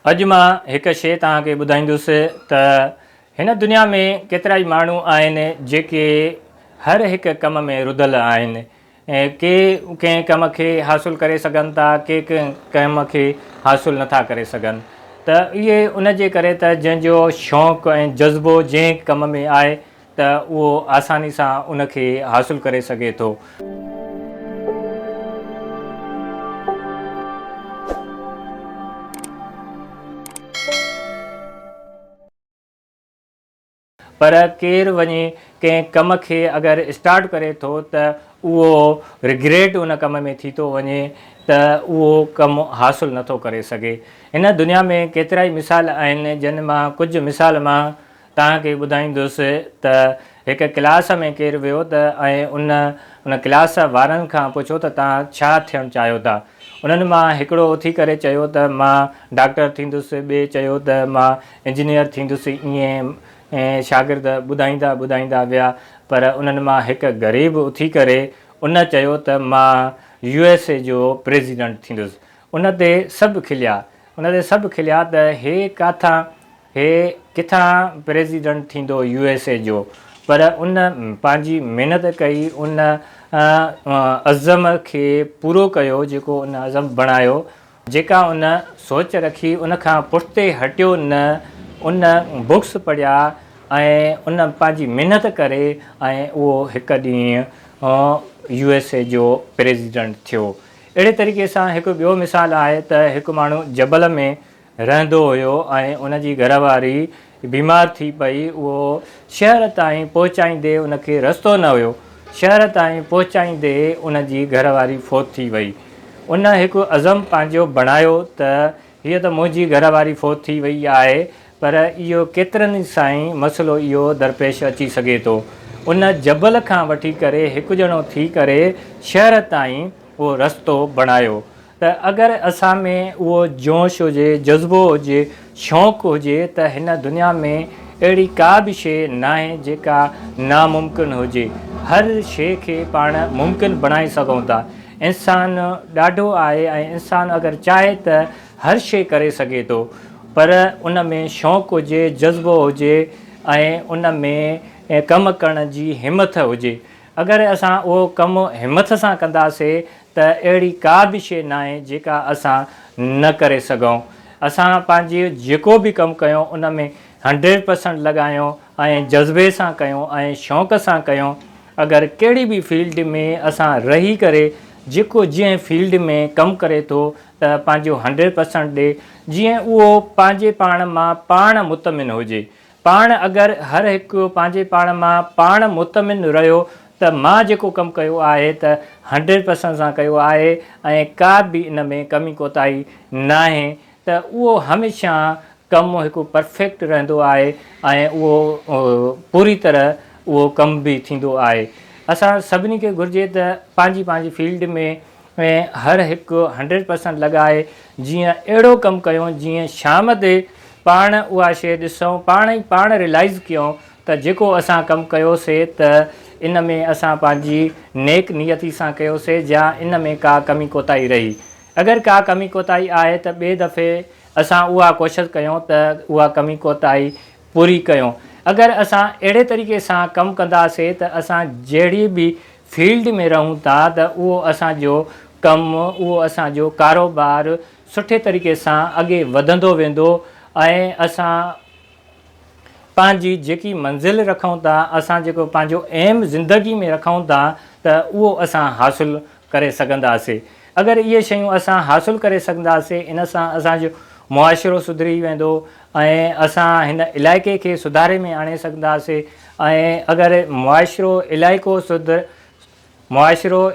अॼु मां हिकु शइ तव्हांखे ॿुधाईंदुसि त हिन दुनिया में केतिरा ई माण्हू आहिनि जेके हर हिकु कम में रुधल आहिनि ऐं के कंहिं कम खे हासिलु करे सघनि था, के कम खे हासिलु नथा करे सघनि। त इहे उन जे करे त जंहिंजो शौक़ु ऐं जज़्बो जंहिं कम में आहे त उहो आसानी सां उन खे हासिलु करे सघे थो। पर केरु वञी कंहिं कम खे अगरि स्टार्ट करे थो त उहो रिग्रेट उन कम में थी थो वञे त उहो कमु हासिलु नथो करे सघे। हिन दुनिया में केतिरा ई मिसाल आहिनि, जिन मां कुझु मिसाल मां तव्हांखे ॿुधाईंदुसि त हिकु क्लास में केरु वियो त ऐं उन क्लास वारनि खां पुछो त तव्हां छा थियणु चाहियो था। उन्हनि मां हिकिड़ो उथी करे चयो त मां डॉक्टर थींदुसि, ॿिए चयो त मां इंजीनियर थींदुसि। ईअं ऐं शागिर्द ॿुधाईंदा विया, पर उन्हनि मां हिकु ग़रीब उथी करे उन चयो त मां USA जो प्रेसिडेंट थींदुसि। उन ते सभु खिलिया त हे किथां प्रेसिडेंट थींदो USA जो। पर उन पंहिंजी महिनत कई, उन अज़म खे पूरो कयो, जेको उन अज़म बणायो, जेका उन सोच रखी उन खां पुठिते हटियो न। उन बुक्स पढ़िया ऐं उन पंहिंजी महिनत करे ऐं उहो हिकु ॾींहुं USA जो प्रेसिडेंट थियो। अहिड़े तरीक़े सां हिकु ॿियो मिसाल आहे त हिकु माण्हू जबल में रहंदो हुयो ऐं उन जी घरवारी बीमार थी पई। उहो शहर ताईं पहुचाईंदे उनखे रस्तो न हुयो, शहर ताईं पहुचाईंदे उन जी घरवारी फोत थी वई। उन हिकु अज़म पंहिंजो बणायो त हीअ त मुंहिंजी घरवारी फोत थी वई आहे, पर इहो केतिरनि साईं मसइलो इहो दरपेश अची सघे थो। उन जबल खां वठी करे हिकु ॼणो थी करे शहर ताईं उहो रस्तो बणायो। त अगरि असां में उहो जोश हुजे, जज़्बो हुजे, शौक़ु हुजे त हिन दुनिया में अहिड़ी का बि शइ न आहे जेका नामुमकिन हुजे। हर शइ खे पाण मुमकिन बणाए सघूं था। इंसान ॾाढो आहे ऐं इंसानु अगरि चाहे त हर शइ करे सघे थो, पर उन में शौक़ु हुजे, जज़्बो हुजे ऐं उन में कमु करण जी हिमथ हुजे। अगरि असां उहो कमु हिमथ सां कंदासीं त अहिड़ी का बि शइ न आहे जेका असां न करे सघूं। असां पंहिंजी जेको बि कमु कयूं उन में 100% लॻायूं ऐं जज़्बे सां कयूं ऐं शौक़ सां कयूं। अगरि कहिड़ी बि फील्ड में असां रही करे जेको जीअं फील्ड में कमु करे थो त पंहिंजो 100% ॾे, जीअं उहो पंहिंजे पाण मां पाण मुतमिन हुजे। पाण अगरि हर हिकु पंहिंजे पाण मां पाण मुतमिन रहियो त मां जेको कमु कयो आहे त 100% सां कयो आहे ऐं का बि इन में कमी कोताही न आहे, त उहो हमेशह कमु हिकु परफेक्ट रहंदो आहे ऐं उहो पूरी तरह उहो कमु बि थींदो आहे। असां सभिनी खे घुरिजे त पंहिंजी फील्ड में हर हिकु 100% लॻाए, जीअं अहिड़ो कमु कयूं जीअं शाम ते पाण उहा शइ ॾिसूं, पाण रियलाइज़ कयूं त जेको असां कमु कयोसीं त इन में असां पंहिंजी नेक नियती सां कयोसीं, या इन में का कमी कोताही रही। अगरि का कमी कोताही आहे त ॿिए दफ़े असां उहा कोशिशि कयूं त उहा कमी कोताही पूरी कयूं। अगरि असां अहिड़े तरीक़े सां कमु कंदासीं त असां जहिड़ी बि फील्ड में रहूं था त उहो असांजो कमु, उहो असांजो कारोबार सुठे तरीक़े सां अॻे वधंदो वेंदो ऐं असां पंहिंजी जेकी मंज़िल रखूं था, असां जेको पंहिंजो एम ज़िंदगी में रखूं था त उहो असां हासिलु करे सघंदासीं। अगरि इहे शयूं असां हासिलु करे सघंदासीं, इन सां असांजो मुआशिरो सुधरी वेंदो ऐं असां हिन इलाइक़े खे सुधारे में आणे सघंदासीं। ऐं अगरि मुआशिरो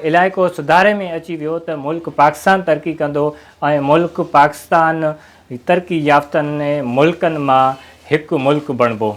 इलाइक़ो सुधारे में अची वियो त मुल्क पाकिस्तान तरक़ी कंदो ऐं मुल्क पाकिस्तान तरक़ी याफ़्तनि मुल्कनि मां हिकु मुल्क बणिबो।